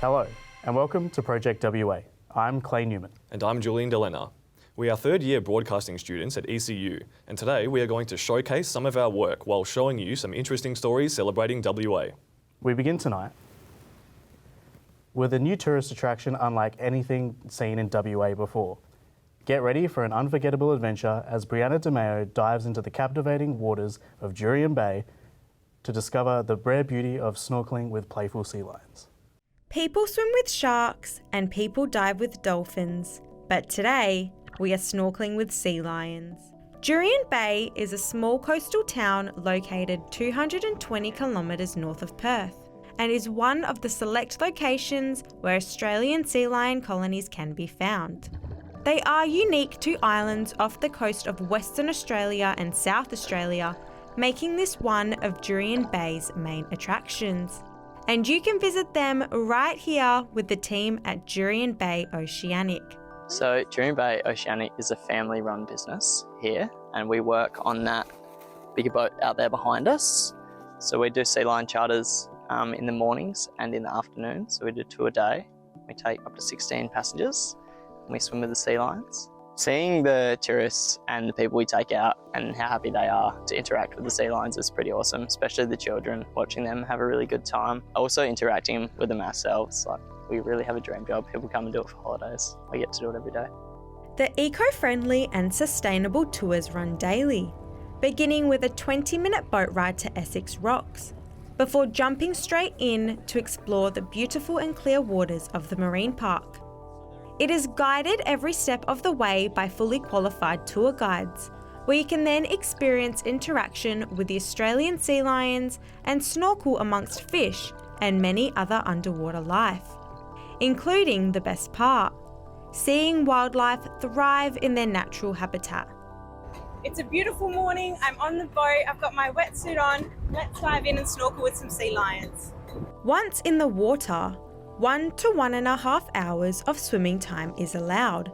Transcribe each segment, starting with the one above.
Hello, and welcome to Project WA. I'm Clay Newman. And I'm Julian Delena. We are third-year broadcasting students at ECU, and today we are going to showcase some of our work while showing you some interesting stories celebrating WA. We begin tonight with a new tourist attraction unlike anything seen in WA before. Get ready for an unforgettable adventure as Brianna DeMeo dives into the captivating waters of Jurien Bay to discover the rare beauty of snorkeling with playful sea lions. People swim with sharks and people dive with dolphins, but today we are snorkeling with sea lions. Jurien Bay is a small coastal town located 220 kilometres north of Perth and is one of the select locations where Australian sea lion colonies can be found. They are unique to islands off the coast of Western Australia and South Australia, making this one of Jurien Bay's main attractions. And you can visit them right here with the team at Jurien Bay Oceanic. So Jurien Bay Oceanic is a family-run business here, and we work on that bigger boat out there behind us. So we do sea lion charters in the mornings and in the afternoon. So we do 2 a day. We take up to 16 passengers and we swim with the sea lions. Seeing the tourists and the people we take out and how happy they are to interact with the sea lions is pretty awesome, especially the children, watching them have a really good time. Also interacting with them ourselves, we really have a dream job. People come and do it for holidays. We get to do it every day. The eco-friendly and sustainable tours run daily, beginning with a 20-minute boat ride to Essex Rocks, before jumping straight in to explore the beautiful and clear waters of the marine park. It is guided every step of the way by fully qualified tour guides, where you can then experience interaction with the Australian sea lions and snorkel amongst fish and many other underwater life, including the best part, seeing wildlife thrive in their natural habitat. It's a beautiful morning, I'm on the boat, I've got my wetsuit on, let's dive in and snorkel with some sea lions. Once in the water, 1 to 1.5 hours of swimming time is allowed,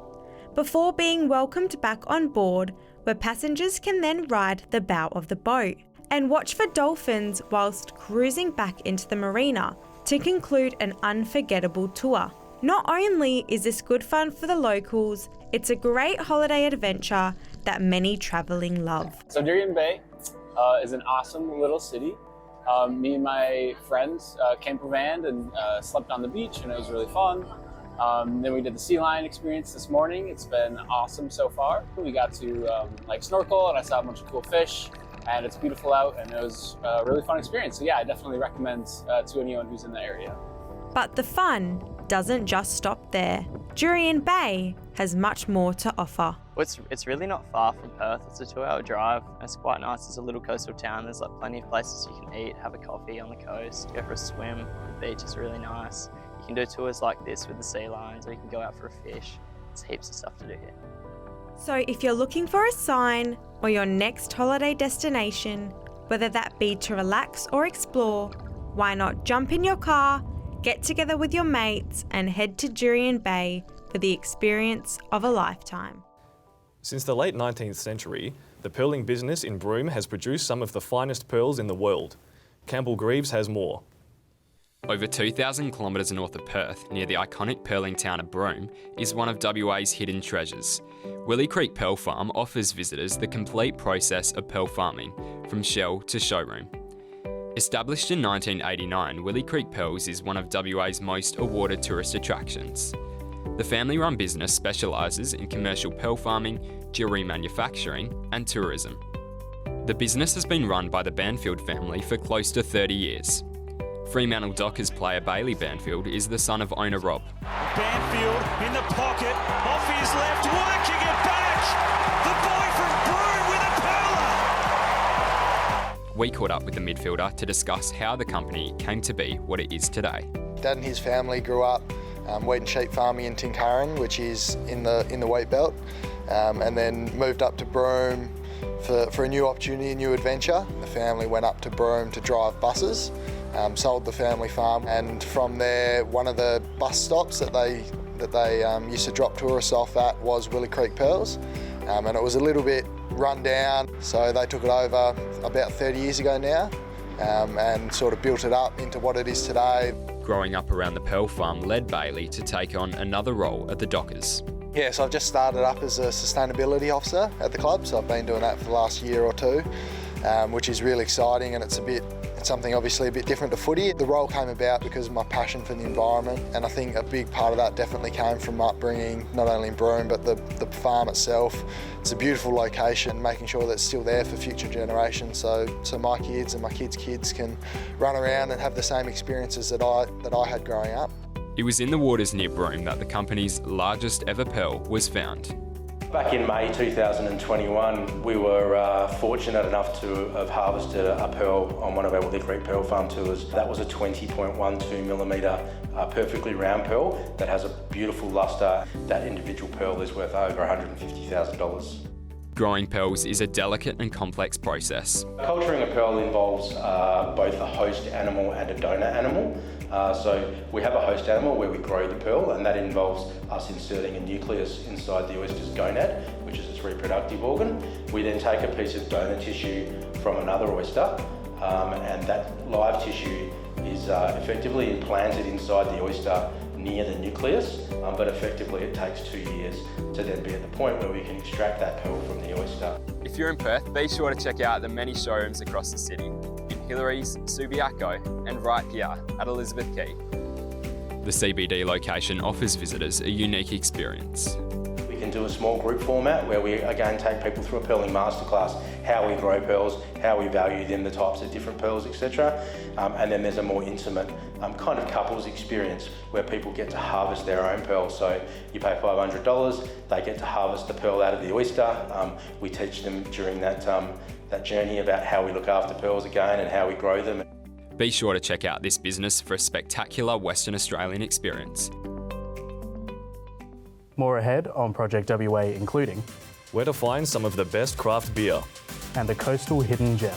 before being welcomed back on board, where passengers can then ride the bow of the boat and watch for dolphins whilst cruising back into the marina to conclude an unforgettable tour. Not only is this good fun for the locals, it's a great holiday adventure that many travelling love. So Jurien Bay is an awesome little city. Me and my friends campervanned and slept on the beach, and it was really fun. Then we did the sea lion experience this morning. It's been awesome so far. We got to snorkel, and I saw a bunch of cool fish, and it's beautiful out, and it was a really fun experience. So yeah, I definitely recommend to anyone who's in the area. But the fun doesn't just stop there. Jurien Bay has much more to offer. Well, it's really not far from Perth. It's a 2-hour drive. It's quite nice. It's a little coastal town. There's plenty of places you can eat, have a coffee on the coast, go for a swim. The beach is really nice. You can do tours like this with the sea lions, or you can go out for a fish. There's heaps of stuff to do here. So if you're looking for a sign or your next holiday destination, whether that be to relax or explore, why not jump in your car, get together with your mates and head to Jurien Bay for the experience of a lifetime. Since the late 19th century, the pearling business in Broome has produced some of the finest pearls in the world. Campbell Greaves has more. Over 2,000 kilometres north of Perth, near the iconic pearling town of Broome, is one of WA's hidden treasures. Willie Creek Pearl Farm offers visitors the complete process of pearl farming, from shell to showroom. Established in 1989, Willie Creek Pearls is one of WA's most awarded tourist attractions. The family-run business specialises in commercial pearl farming, jewellery manufacturing and tourism. The business has been run by the Banfield family for close to 30 years. Fremantle Dockers player Bailey Banfield is the son of owner Rob. Banfield in the pocket, off his left, working it back! The boy from Broome with a pearler! We caught up with the midfielder to discuss how the company came to be what it is today. Dad and his family grew up wheat and sheep farming in Tinkaran, which is in the wheat belt, and then moved up to Broome for a new opportunity, a new adventure. The family went up to Broome to drive buses, sold the family farm, and from there, one of the bus stops that they used to drop tourists off at was Willie Creek Pearls, and it was a little bit run down, so they took it over about 30 years ago now, and sort of built it up into what it is today. Growing up around the Pearl Farm led Bailey to take on another role at the Dockers. Yeah, so I've just started up as a sustainability officer at the club, so I've been doing that for the last year or two, which is really exciting, and it's something obviously a bit different to footy. The role came about because of my passion for the environment, and I think a big part of that definitely came from upbringing, not only in Broome, but the farm itself. It's a beautiful location, making sure that it's still there for future generations, so my kids and my kids' kids can run around and have the same experiences that I had growing up. It was in the waters near Broome that the company's largest ever pearl was found. Back in May 2021, we were fortunate enough to have harvested a pearl on one of our Willie Creek Pearl Farm tours. That was a 20.12mm perfectly round pearl that has a beautiful lustre. That individual pearl is worth over $150,000. Growing pearls is a delicate and complex process. Culturing a pearl involves both a host animal and a donor animal. So we have a host animal where we grow the pearl, and that involves us inserting a nucleus inside the oyster's gonad, which is its reproductive organ. We then take a piece of donor tissue from another oyster, and that live tissue is effectively implanted inside the oyster near the nucleus, but effectively it takes 2 years to then be at the point where we can extract that pearl from the oyster. If you're in Perth, be sure to check out the many showrooms across the city, in Hillary's, Subiaco and right here at Elizabeth Quay. The CBD location offers visitors a unique experience. We can do a small group format where we again take people through a pearling masterclass, how we grow pearls, how we value them, the types of different pearls, etc. And then there's a more intimate kind of couples experience where people get to harvest their own pearls. So you pay $500, they get to harvest the pearl out of the oyster. We teach them during that journey about how we look after pearls again and how we grow them. Be sure to check out this business for a spectacular Western Australian experience. More ahead on Project WA, including Where to find some of the best craft beer. and the coastal hidden gem.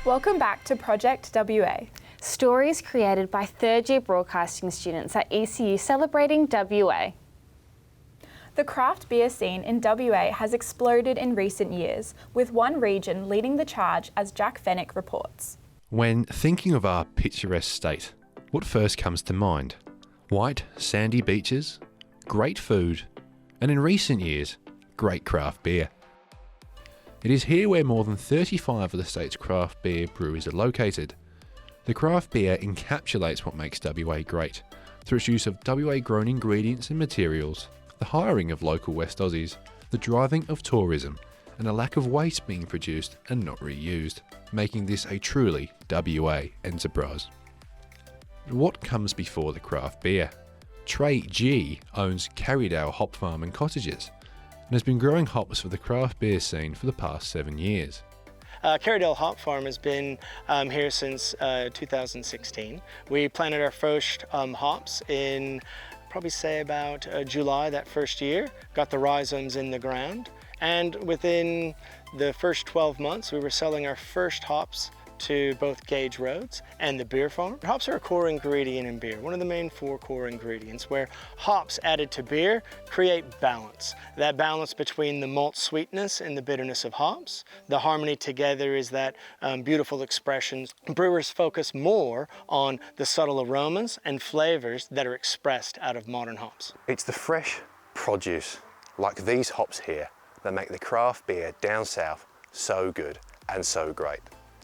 Welcome back to Project WA. Stories created by third-year broadcasting students at ECU celebrating WA. The craft beer scene in WA has exploded in recent years, with one region leading the charge, as Jack Fennick reports. When thinking of our picturesque state, what first comes to mind? White, sandy beaches, great food, and in recent years, great craft beer. It is here where more than 35 of the state's craft beer breweries are located. The craft beer encapsulates what makes WA great, through its use of WA-grown ingredients and materials, the hiring of local West Aussies, the driving of tourism, and a lack of waste being produced and not reused, making this a truly WA enterprise. What comes before the craft beer? Trey G owns Carrydale Hop Farm and Cottages, and has been growing hops for the craft beer scene for the past 7 years. Carrydale Hop Farm has been here since 2016. We planted our first hops in probably say about July that first year, got the rhizomes in the ground, and within the first 12 months we were selling our first hops to both Gage Roads and the beer farm. Hops are a core ingredient in beer, one of the main 4 core ingredients, where hops added to beer create balance. That balance between the malt sweetness and the bitterness of hops. The harmony together is that beautiful expressions. Brewers focus more on the subtle aromas and flavors that are expressed out of modern hops. It's the fresh produce, like these hops here, that make the craft beer down south so good and so great.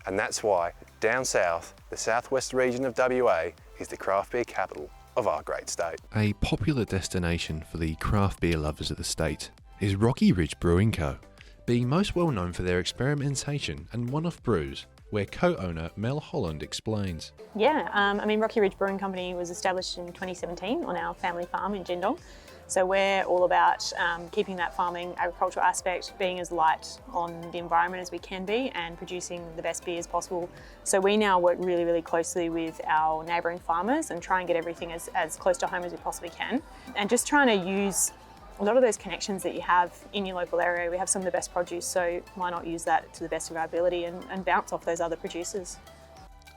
And that's why down south, the southwest region of WA is the craft beer capital of our great state. A popular destination for the craft beer lovers of the state is Rocky Ridge Brewing Co., being most well known for their experimentation and one-off brews, where co-owner Mel Holland explains. Yeah, Rocky Ridge Brewing Company was established in 2017 on our family farm in Jindong. So we're all about keeping that farming agricultural aspect, being as light on the environment as we can be and producing the best beers possible. So we now work really, really closely with our neighbouring farmers and try and get everything as close to home as we possibly can. And just trying to use a lot of those connections that you have in your local area. We have some of the best produce, so why not use that to the best of our ability and bounce off those other producers.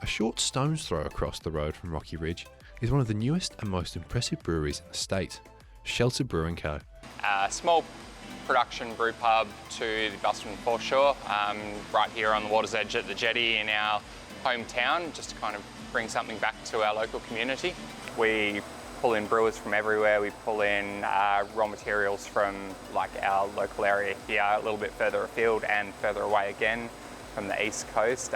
A short stone's throw across the road from Rocky Ridge is one of the newest and most impressive breweries in the state, Shelter Brewing Co. A small production brew pub to the Busselton foreshore, right here on the water's edge at the jetty in our hometown, just to kind of bring something back to our local community. We pull in brewers from everywhere. We pull in raw materials from like our local area here, a little bit further afield and further away again from the East Coast.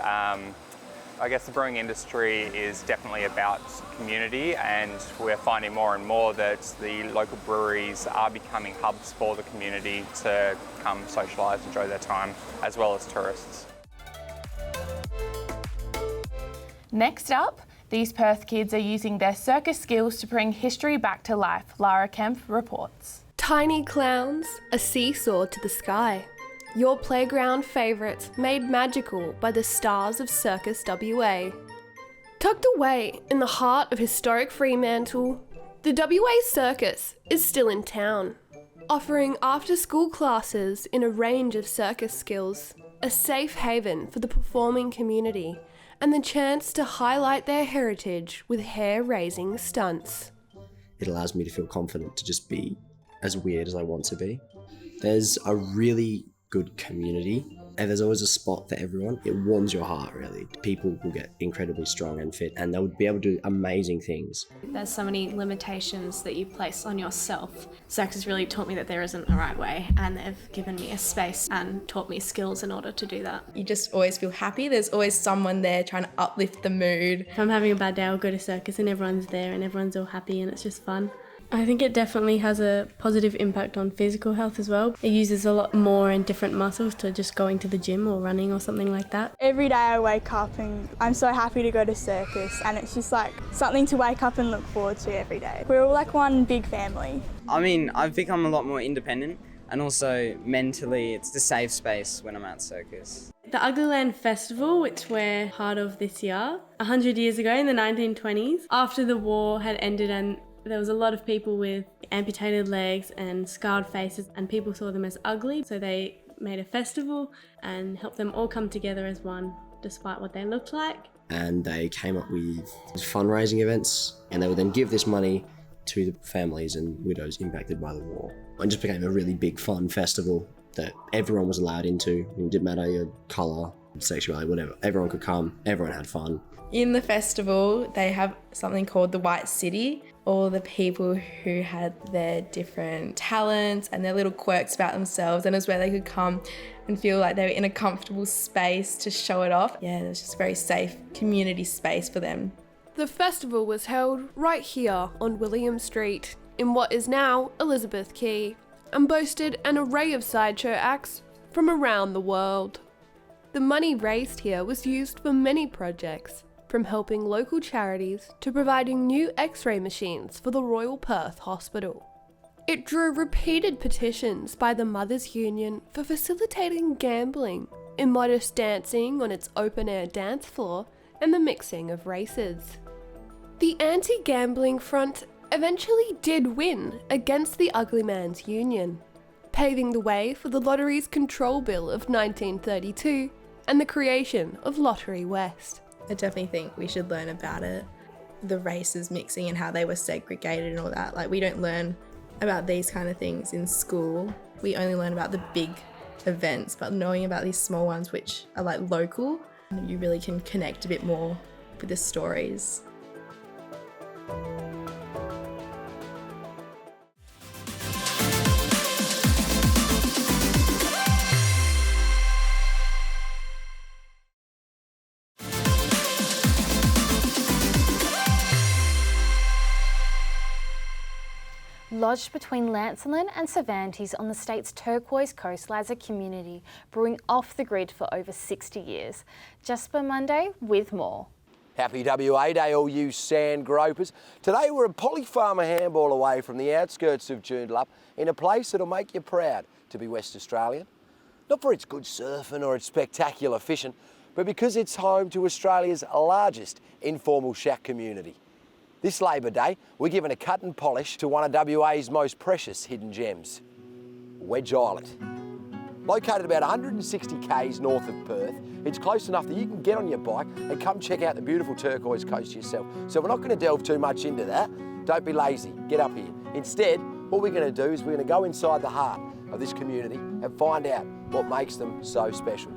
I guess the brewing industry is definitely about community, and we're finding more and more that the local breweries are becoming hubs for the community to come socialise, enjoy their time, as well as tourists. Next up, these Perth kids are using their circus skills to bring history back to life. Lara Kemp reports. Tiny clowns, a seesaw to the sky. Your playground favourites made magical by the stars of Circus WA. Tucked away in the heart of historic Fremantle, the WA Circus is still in town, offering after-school classes in a range of circus skills, a safe haven for the performing community, and the chance to highlight their heritage with hair-raising stunts. It allows me to feel confident to just be as weird as I want to be. There's a really good community, and there's always a spot for everyone. It warms your heart, really. People will get incredibly strong and fit, and they'll be able to do amazing things. There's so many limitations that you place on yourself. Circus has really taught me that there isn't a right way, and they've given me a space and taught me skills in order to do that. You just always feel happy. There's always someone there trying to uplift the mood. If I'm having a bad day, I'll go to circus and everyone's there and everyone's all happy and it's just fun. I think it definitely has a positive impact on physical health as well. It uses a lot more and different muscles to just going to the gym or running or something like that. Every day I wake up and I'm so happy to go to circus, and it's just like something to wake up and look forward to every day. We're all like one big family. I mean, I've become a lot more independent, and also mentally it's the safe space when I'm at circus. The Uglyland Festival, which we're part of this year, 100 years ago in the 1920s, after the war had ended and there was a lot of people with amputated legs and scarred faces, and people saw them as ugly, so they made a festival and helped them all come together as one, despite what they looked like. And they came up with fundraising events, and they would then give this money to the families and widows impacted by the war. It just became a really big, fun festival that everyone was allowed into. It didn't matter your colour, sexuality, whatever. Everyone could come, everyone had fun. In the festival, they have something called the White City. All the people who had their different talents and their little quirks about themselves, and it was where they could come and feel like they were in a comfortable space to show it off. Yeah, it was just a very safe community space for them. The festival was held right here on William Street in what is now Elizabeth Quay, and boasted an array of sideshow acts from around the world. The money raised here was used for many projects, from helping local charities to providing new X-ray machines for the Royal Perth Hospital. It drew repeated petitions by the Mothers' Union for facilitating gambling, immodest dancing on its open-air dance floor, and the mixing of races. The anti-gambling front eventually did win against the Ugly Man's Union, paving the way for the Lotteries Control Bill of 1932 and the creation of Lottery West. I definitely think we should learn about it. The races mixing and how they were segregated and all that. Like, we don't learn about these kind of things in school. We only learn about the big events, but knowing about these small ones which are like local, you really can connect a bit more with the stories. Lodged between Lancelin and Cervantes on the state's turquoise coast lies a community brewing off the grid for over 60 years. Jasper Monday with more. Happy WA Day, all you sand gropers. Today we're a polyfarmer handball away from the outskirts of Joondalup in a place that'll make you proud to be West Australian. Not for its good surfing or its spectacular fishing, but because it's home to Australia's largest informal shack community. This Labor Day, we're giving a cut and polish to one of WA's most precious hidden gems, Wedge Island. Located about 160 k's north of Perth, it's close enough that you can get on your bike and come check out the beautiful turquoise coast yourself. So we're not going to delve too much into that. Don't be lazy, get up here. Instead, what we're going to do is we're going to go inside the heart of this community and find out what makes them so special.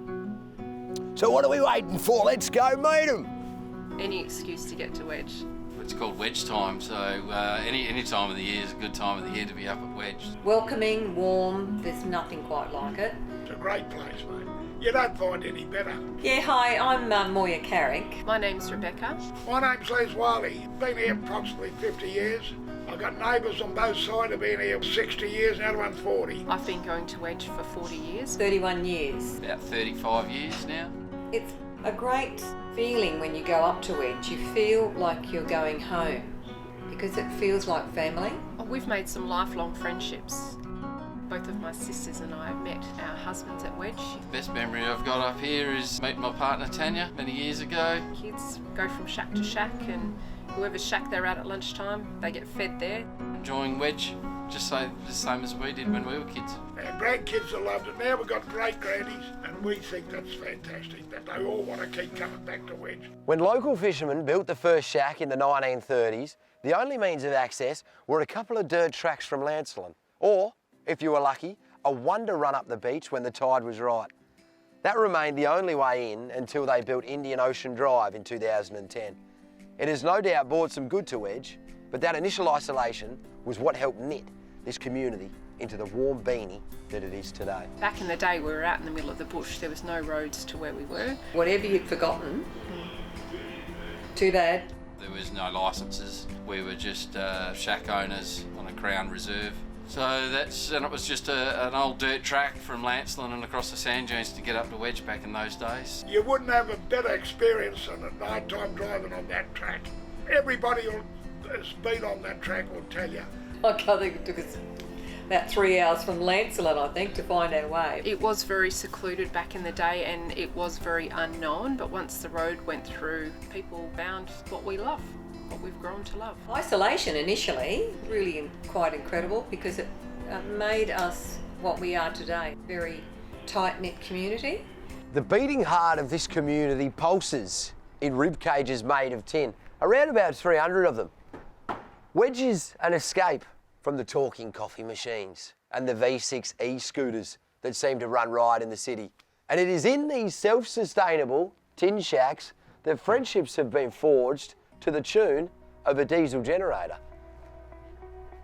So what are we waiting for? Let's go meet them. Any excuse to get to Wedge. It's called Wedge time, so any time of the year is a good time of the year to be up at Wedge. Welcoming, warm, there's nothing quite like it. It's a great place, mate. You don't find any better. Yeah, hi, I'm Moya Carrick. My name's Rebecca. My name's Les Wiley. Been here approximately 50 years. I've got neighbours on both sides who've been here 60 years, now one's 40. I've been going to Wedge for 40 years. 31 years. About 35 years now. It's a great feeling when you go up to Wedge. You feel like you're going home because it feels like family. We've made some lifelong friendships. Both of my sisters and I met our husbands at Wedge. The best memory I've got up here is meeting my partner Tanya many years ago. Kids go from shack to shack, and whoever's shack they're at lunchtime, they get fed there. Enjoying Wedge, just the same as we did when we were kids. Our grandkids have loved it. Now we've got great grannies, and we think that's fantastic, that they all want to keep coming back to Wedge. When local fishermen built the first shack in the 1930s, the only means of access were a couple of dirt tracks from Lancelin, or, if you were lucky, a wonder run up the beach when the tide was right. That remained the only way in until they built Indian Ocean Drive in 2010. It has no doubt brought some good to Wedge, but that initial isolation was what helped knit this community into the warm beanie that it is today. Back in the day, we were out in the middle of the bush. There was no roads to where we were. Whatever you'd forgotten, too bad. There was no licences. We were just shack owners on a Crown Reserve. So and it was just an old dirt track from Lancelin and across the sand dunes to get up to Wedge back in those days. You wouldn't have a better experience than at night time driving on that track. Everybody who's been on that track will tell you. I think it took us about 3 hours from Lancelin, I think, to find our way. It was very secluded back in the day, and it was very unknown, but once the road went through, people found what we love, what we've grown to love. Isolation initially, really quite incredible, because it made us what we are today. Very tight-knit community. The beating heart of this community pulses in rib cages made of tin, around about 300 of them. Wedge is an escape from the talking coffee machines and the V6 e-scooters that seem to run riot in the city. And it is in these self-sustainable tin shacks that friendships have been forged to the tune of a diesel generator.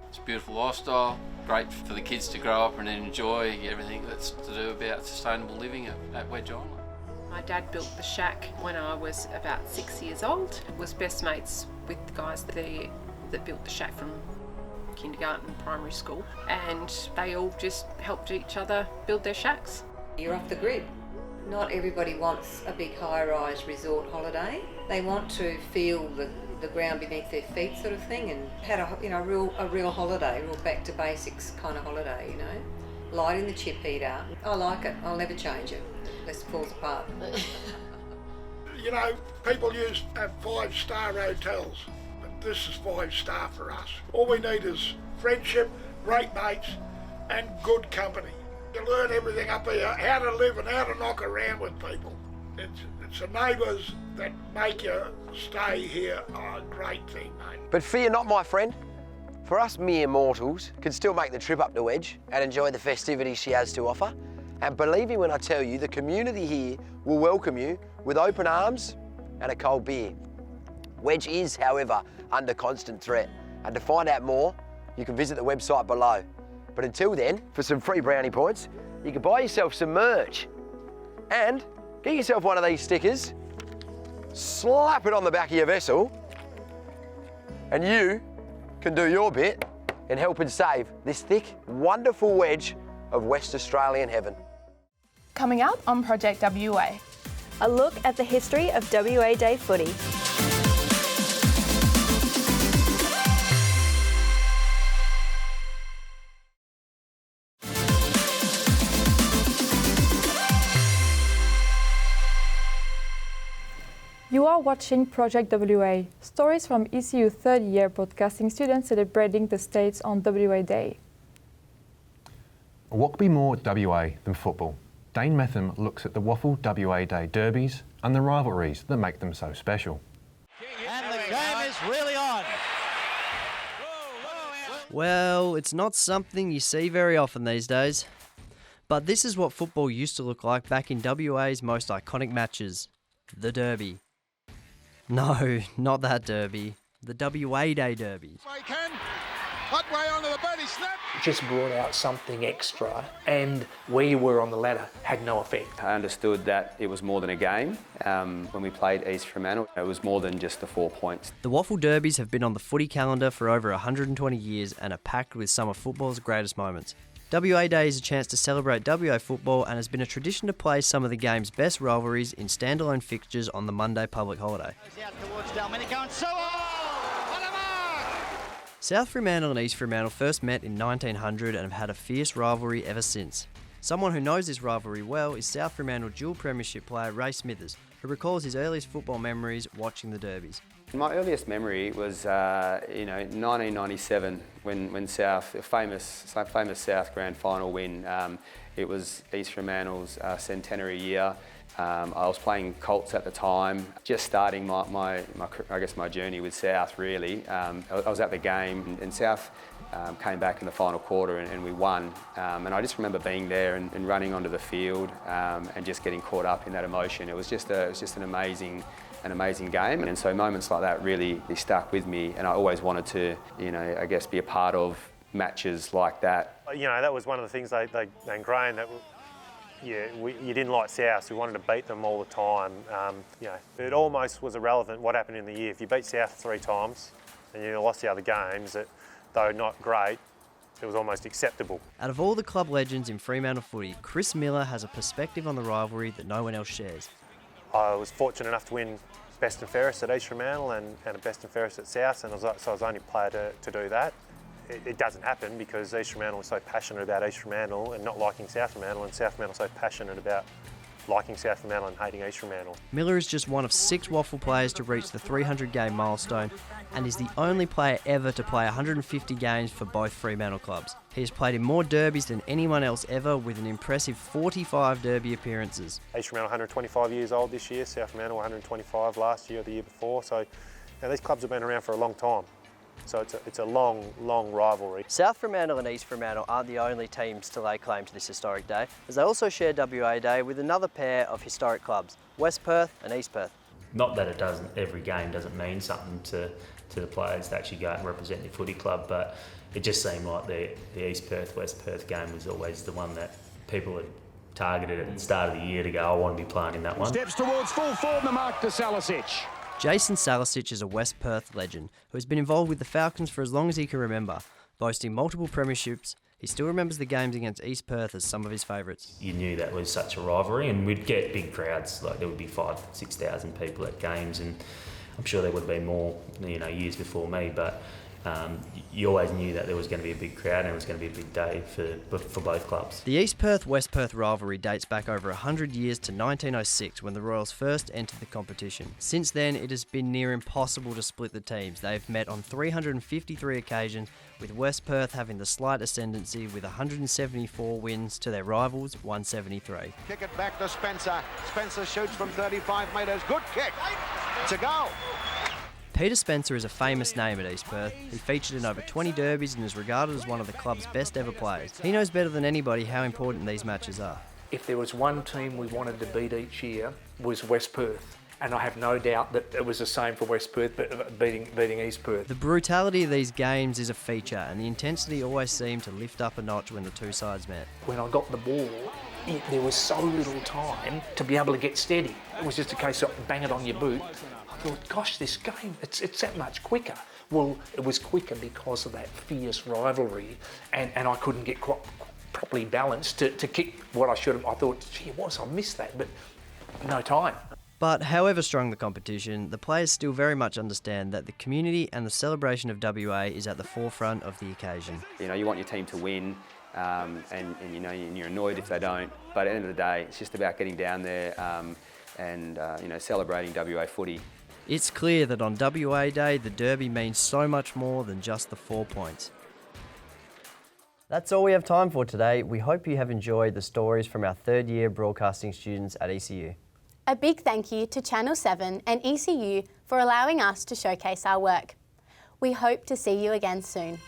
It's a beautiful lifestyle, great for the kids to grow up and enjoy everything that's to do about sustainable living at Wedge Island. My dad built the shack when I was about 6 years old. Was best mates with the guys that built the shack from kindergarten, primary school, and they all just helped each other build their shacks. You're off the grid. Not everybody wants a big high-rise resort holiday. They want to feel the ground beneath their feet sort of thing, and had a real holiday, real back to basics kind of holiday, you know. Lighting the chip heater. I like it. I'll never change it unless it falls apart. You know, people use 5-star hotels. This is 5-star for us. All we need is friendship, great mates, and good company. You learn everything up here, how to live and how to knock around with people. It's the neighbours that make you stay here a great thing, mate. But fear not, my friend. For us mere mortals can still make the trip up to Wedge and enjoy the festivities she has to offer. And believe me when I tell you, the community here will welcome you with open arms and a cold beer. Wedge is, however, under constant threat. And to find out more, you can visit the website below. But until then, for some free brownie points, you can buy yourself some merch and get yourself one of these stickers, slap it on the back of your vessel, and you can do your bit in helping save this thick, wonderful wedge of West Australian heaven. Coming up on Project WA, a look at the history of WA Day footy. You are watching Project WA, stories from ECU third-year broadcasting students celebrating the States on WA Day. What could be more WA than football? Dane Metham looks at the Waffle WA Day derbies and the rivalries that make them so special. And the game is really on. Well, it's not something you see very often these days. But this is what football used to look like back in WA's most iconic matches. The Derby. No, not that Derby. The WA Day Derby. Way onto the birdie snap. Just brought out something extra, and where you were on the ladder had no effect. I understood that it was more than a game. When we played East Fremantle, it was more than just the 4 points. The Waffle Derbies have been on the footy calendar for over 120 years and are packed with some of football's greatest moments. WA Day is a chance to celebrate WA football and has been a tradition to play some of the game's best rivalries in standalone fixtures on the Monday public holiday. South Fremantle and East Fremantle first met in 1900 and have had a fierce rivalry ever since. Someone who knows this rivalry well is South Fremantle dual premiership player Ray Smithers, who recalls his earliest football memories watching the derbies. My earliest memory was, 1997 when South, a famous South Grand Final win. It was East Fremantle's centenary year. I was playing Colts at the time, just starting my journey with South really. I was at the game and South came back in the final quarter and we won. And I just remember being there and running onto the field and just getting caught up in that emotion. It was just an amazing game. And so moments like that really stuck with me, and I always wanted to, be a part of matches like that. That was one of the things they ingrained, that you didn't like South, so we wanted to beat them all the time. It almost was irrelevant what happened in the year. If you beat South 3 times and you lost the other games, though not great, it was almost acceptable. Out of all the club legends in Fremantle footy, Chris Miller has a perspective on the rivalry that no one else shares. I was fortunate enough to win best and fairest at East Fremantle and a best and fairest at South, and so I was the only player to do that. It doesn't happen because East Fremantle is so passionate about East Fremantle and not liking South Fremantle, and South Fremantle is so passionate about liking South Fremantle and hating East Fremantle. Miller is just one of 6 Waffle players to reach the 300-game milestone and is the only player ever to play 150 games for both Fremantle clubs. He has played in more derbies than anyone else ever, with an impressive 45 derby appearances. East Fremantle 125 years old this year, South Fremantle 125 last year or the year before, so these clubs have been around for a long time. So it's a long, long rivalry. South Fremantle and East Fremantle aren't the only teams to lay claim to this historic day, as they also share WA Day with another pair of historic clubs, West Perth and East Perth. Not that every game doesn't mean something to the players to actually go out and represent their footy club, but it just seemed like the East Perth, West Perth game was always the one that people had targeted at the start of the year to go, I want to be playing in that one. Steps towards full form, the mark to Salisic. Jason Salisic is a West Perth legend who has been involved with the Falcons for as long as he can remember. Boasting multiple premierships, he still remembers the games against East Perth as some of his favourites. You knew that was such a rivalry, and we'd get big crowds, like there would be 5,000-6,000 people at games, and I'm sure there would have been more, years before me, but you always knew that there was going to be a big crowd and it was going to be a big day for both clubs. The East Perth-West Perth rivalry dates back over 100 years to 1906 when the Royals first entered the competition. Since then, it has been near impossible to split the teams. They've met on 353 occasions, with West Perth having the slight ascendancy with 174 wins to their rivals' 173. Kick it back to Spencer. Spencer shoots from 35 metres. Good kick. It's a goal. Peter Spencer is a famous name at East Perth. He featured in over 20 derbies and is regarded as one of the club's best ever players. He knows better than anybody how important these matches are. If there was one team we wanted to beat each year, was West Perth. And I have no doubt that it was the same for West Perth, but beating East Perth. The brutality of these games is a feature, and the intensity always seemed to lift up a notch when the two sides met. When I got the ball, there was so little time to be able to get steady. It was just a case of bang it on your boot. I thought, gosh, this game, it's that much quicker. Well, it was quicker because of that fierce rivalry, and I couldn't get properly balanced to kick what I should have. I thought, gee whiz, I missed that, but no time. But however strong the competition, the players still very much understand that the community and the celebration of WA is at the forefront of the occasion. You want your team to win, and you're annoyed if they don't. But at the end of the day, it's just about getting down there and celebrating WA footy. It's clear that on WA Day, the Derby means so much more than just the 4 points. That's all we have time for today. We hope you have enjoyed the stories from our third year broadcasting students at ECU. A big thank you to Channel 7 and ECU for allowing us to showcase our work. We hope to see you again soon.